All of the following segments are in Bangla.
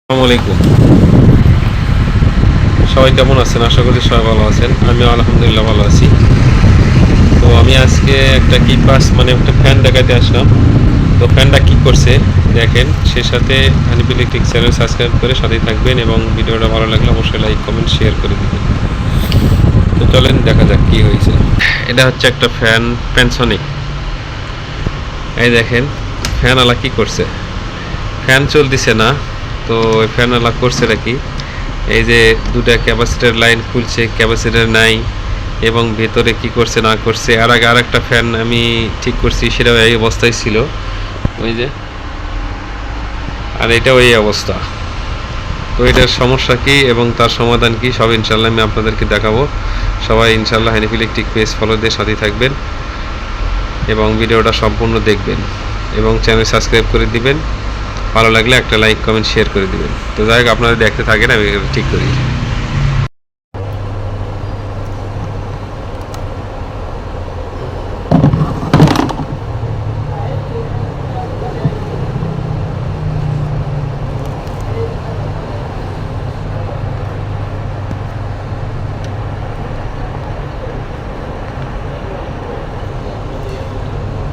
আসসালামু আলাইকুম। সবাই কেমন আছেন? আশা করি সবাই ভালো আছেন। আমিও আলহামদুলিল্লাহ ভালো আছি। তো আমি আজকে একটা কিপাস মানে একটা ফ্যান দেখাতে আসলাম। তো ফ্যানটা কি করছে দেখেন। সে সাথে হানিফ ইলেকট্রিক চ্যানেল সাবস্ক্রাইব করে সাথেই থাকবেন এবং ভিডিওটা ভালো লাগলে অবশ্যই লাইক কমেন্ট শেয়ার করে দিবেন। তো চলেন দেখা যাক কি হয়েছে। এটা হচ্ছে একটা ফ্যান, প্যানসনিক। এই দেখেন ফ্যানওয়ালা কি করছে। ফ্যান চলতেছে না। তো ওই ফ্যানওয়ালা করছে নাকি, এই যে দুটা ক্যাপাসিটার লাইন খুলছে, ক্যাপাসিটার নাই এবং ভেতরে কি করছে না করছে। আর আগে আর একটা ফ্যান আমি ঠিক করছি, সেটাও এই অবস্থায় ছিল, ওই যে। আর এটাও এই অবস্থা। তো এটার সমস্যা কি এবং তার সমাধান কি সব ইনশাল্লাহ আমি আপনাদেরকে দেখাবো। সবাই ইনশাল্লাহ হানিফ ইলেকট্রিক পেজ ফলো দিয়ে সাথে থাকবেন এবং ভিডিওটা সম্পূর্ণ দেখবেন এবং চ্যানেল সাবস্ক্রাইব করে দিবেন। ভালো লাগলে একটা লাইক কমেন্ট শেয়ার করে দিবেন। তো যাই হোক, আপনারা দেখতে থাকেন, আমি এটা ঠিক করি।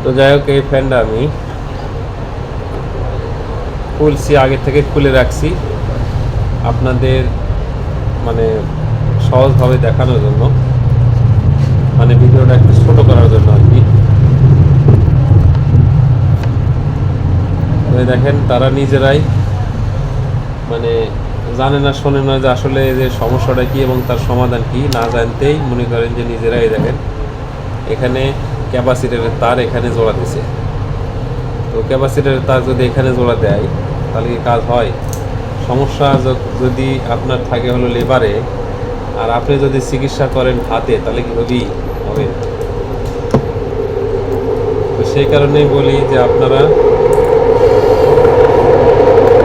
তো যাই হোক, এই ফ্যানটা আমি খুলছি, আগে থেকে খুলে রাখছি আপনাদের মানে সহজভাবে দেখানোর জন্য, মানে ভিডিওটা একটু ছোট করার জন্য আর কি। তো দেখেন তারা নিজেরাই মানে জানে না শোনে না যে আসলে যে সমস্যাটা কি এবং তার সমাধান কি, না জানতেই মনে করেন যে নিজেরাই দেখেন এখানে ক্যাপাসিটরের তার এখানে জোড়া দিছে। তো ক্যাপাসিটরের তার যদি এখানে জোড়া দেয় তাহলে কি কাজ হয়? সমস্যা যদি আপনার থাকে হলো লেবারে, আর আপনি যদি চিকিৎসা করেন হাতে, তাহলে কি হবে? তো সেই কারণেই বলি যে আপনারা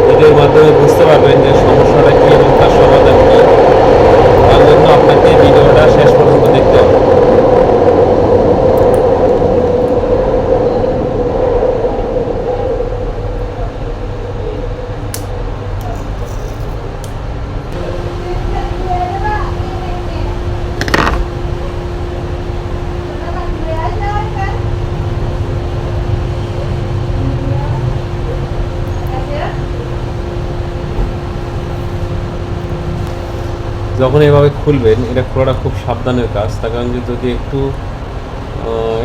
ভিডিওর মাধ্যমে বুঝতে পারবেন যে সমস্যাটা কী এবং তার সমাধান কী। তার জন্য আপনাকে ভিডিওটা শেষ পর্যন্ত দেখতে হবে। যখন এভাবে খুলবেন, এটা খোলাটা খুব সাবধানের কাজ, তার কারণ যদি একটু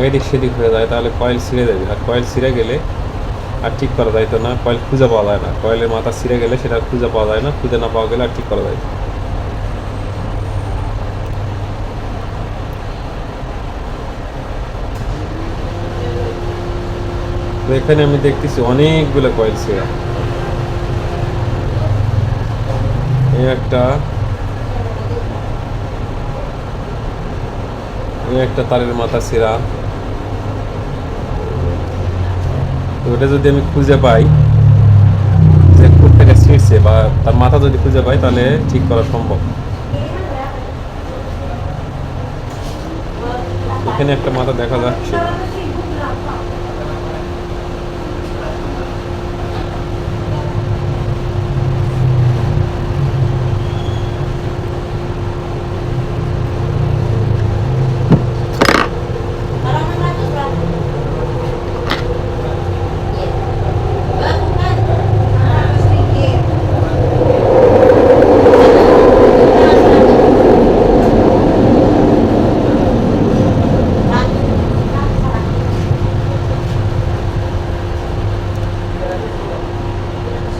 এদিক সেদিক হয়ে যায় তাহলে কয়েল ছিঁড়ে যাবে, আর কয়েল ছিঁড়ে গেলে আর ঠিক করা যায় তো না, কয়েল খুঁজে পাওয়া যায় না, কয়েলের মাথা ছিঁড়ে গেলে সেটা খুঁজে পাওয়া যায় না, খুঁজে না পাওয়া গেলে আর ঠিক করা যায় না। তো এখানে আমি দেখতেছি অনেকগুলো কয়েল ছিঁড়া। এই একটা তারের মাথা ছিঁড়া। তো এটা যদি আমি খুঁজে পাই যে কোথা থেকে ছিঁড়ছে বা তার মাথা যদি খুঁজে পাই তাহলে ঠিক করা সম্ভব। এখানে একটা মাথা দেখা যাচ্ছে।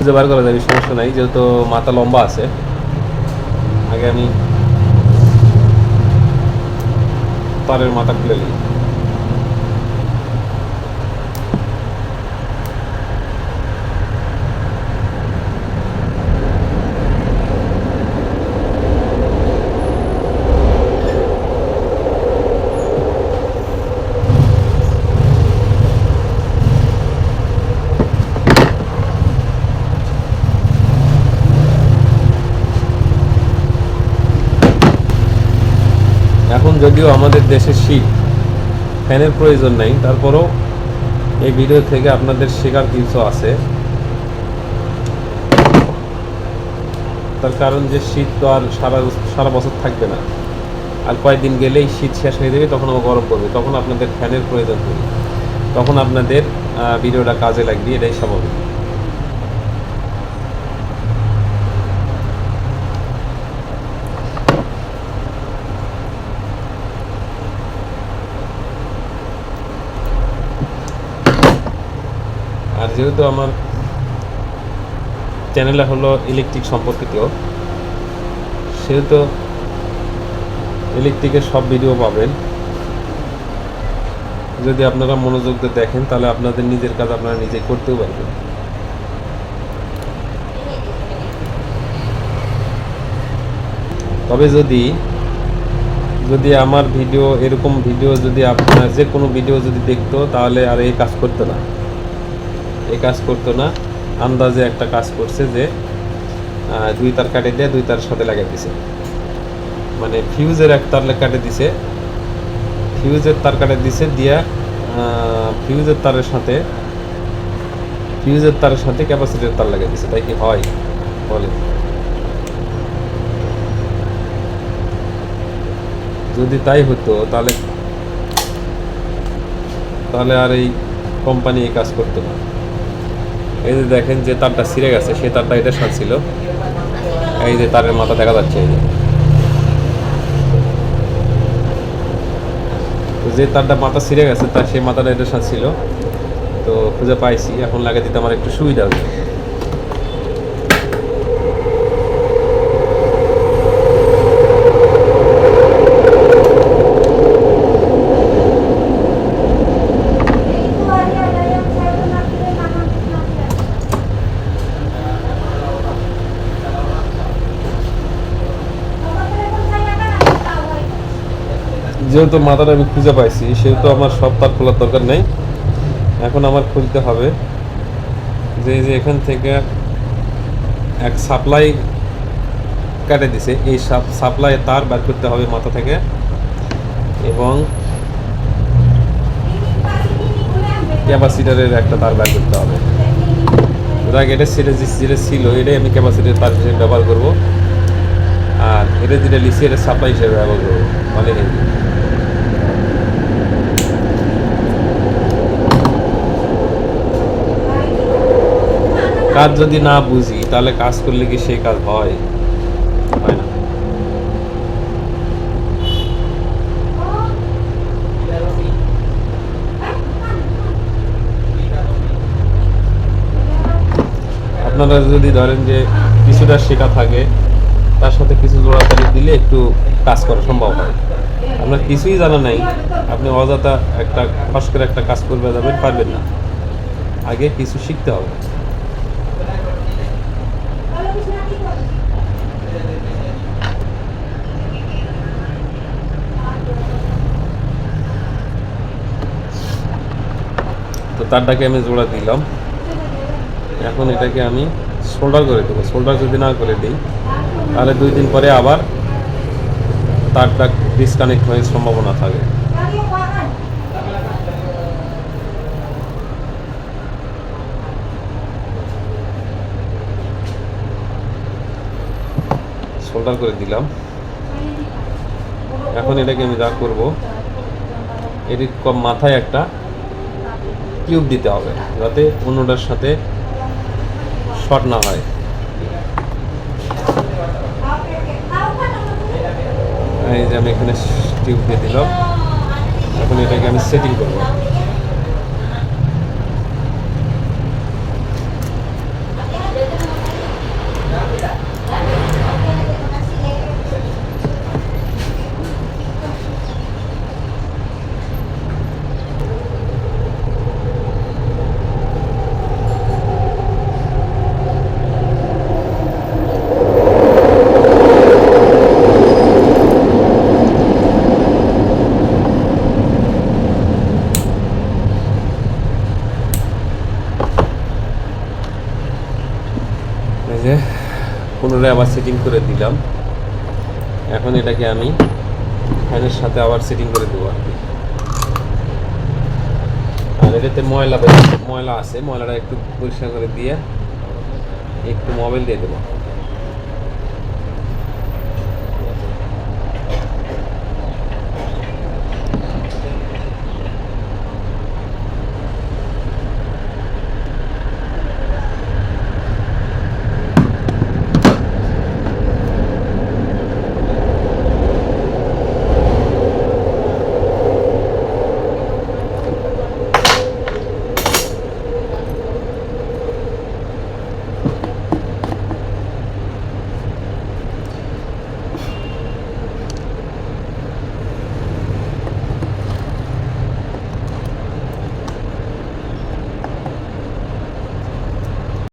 খুঁজে বার করা যাবে, সমস্যা নাই, যেহেতু মাথা লম্বা আছে। আগে আমি তারের মাথা খুলে নিই। এখন যদিও আমাদের দেশে শীত, ফ্যানের প্রয়োজন নেই, তারপরও এই ভিডিও থেকে আপনাদের শেখার কিছু আছে। তার কারণ যে শীত তো আর সারা বছর থাকবে না, আর কয়েকদিন গেলেই শীত শেষ হয়ে যাবে, তখন আবার গরম পড়বে, তখন আপনাদের ফ্যানের প্রয়োজন পড়বে, তখন আপনাদের ভিডিওটা কাজে লাগবে, এটাই স্বাভাবিক। আর যেহেতু আমার চ্যানেলটা হলো ইলেকট্রিক সম্পর্কিত, সেহেতু ইলেকট্রিকের সব ভিডিও পাবেন। যদি আপনারা মনোযোগ দিয়ে দেখেন তাহলে আপনাদের নিজের কাজ আপনারা নিজে করতেও পারবেন। তবে যদি আমার ভিডিও, এরকম ভিডিও যদি আপনার যে কোনো ভিডিও যদি দেখতো, তাহলে আর এই কাজ করতো না, আন্দাজে একটা কাজ করছে যে 2 তার কাটে দিয়ে 2 তার সাথে লাগিয়ে দিছে, মানে ফিউজের এক তার কাটে দিছে, ফিউজের তার কাটে দিছে দিয়া ফিউজের তারের সাথে ক্যাপাসিটরের তার লাগিয়ে দিছে। তাই কি হয় বলে? যদি তাই হতো তাহলে আর এই কোম্পানি এই কাজ করতো না। এই যে দেখেন যে তারটা ছিঁড়ে গেছে, সেই তারটা এটার সাথে ছিল, এই যে তারের মাথা দেখা যাচ্ছে, এই যে তারটা মাথা ছিঁড়ে গেছে, তার সেই মাথাটা এটার সাথে ছিল, তো খুঁজে পাইছি, এখন লাগিয়ে দিতে আমার একটু সুবিধা হবে। যেহেতু মাথাটা আমি খুঁজে পাইছি, সেহেতু আমার সব তার খোলার দরকার নেই। এখন আমার খুলতে হবে যে এখান থেকে এক সাপ্লাই কেটে দিছে, এই সাপ্লাই তার বের করতে হবে মাথা থেকে, এবং ক্যাপাসিটারের একটা তার বের করতে হবে। এটা যেটা ছিল এটাই আমি ক্যাপাসিটার তার হিসেবে ব্যবহার করবো, আর এটা যেটা লিখছি এটা সাপ্লাই হিসেবে ব্যবহার করবো। মানে কাজ যদি না বুঝি তাহলে কাজ করলে কি সেই কাজ হয় না। আপনারা যদি ধরেন যে কিছুটা শেখা থাকে, তার সাথে কিছু জোড়াতালি দিলে একটু কাজ করা সম্ভব হয়। আপনার কিছুই জানা নাই, আপনি অযথা একটা ফস করে একটা কাজ করবে যাবেন, পারবেন না। আগে কিছু শিখতে হবে। তো তারটাকে আমি জোড়া দিলাম, এখন এটাকে আমি সোল্ডার করে দেবো। সোল্ডার যদি না করে দিই তাহলে 2 দিন পরে আবার তারটা ডিসকানেক্ট হওয়ার সম্ভাবনা থাকে। সোল্ডার করে দিলাম। এখন এটাকে আমি যা করব, এটির মাথায় একটা টিউব দিতে হবে যাতে অন্যটার সাথে শর্ট না হয়। এই যে আমি এখানে টিউব দিয়ে দিলাম, এখন এটাকে আমি সেটিং করব। যে পুনরায় আবার সেটিং করে দিলাম। এখন এটাকে আমি ফ্যানের সাথে আবার সেটিং করে দেবো আর কি। আর এটাতে ময়লা আছে, ময়লাটা একটু পরিষ্কার করে দিয়ে একটু মোবিল দিয়ে দেবো।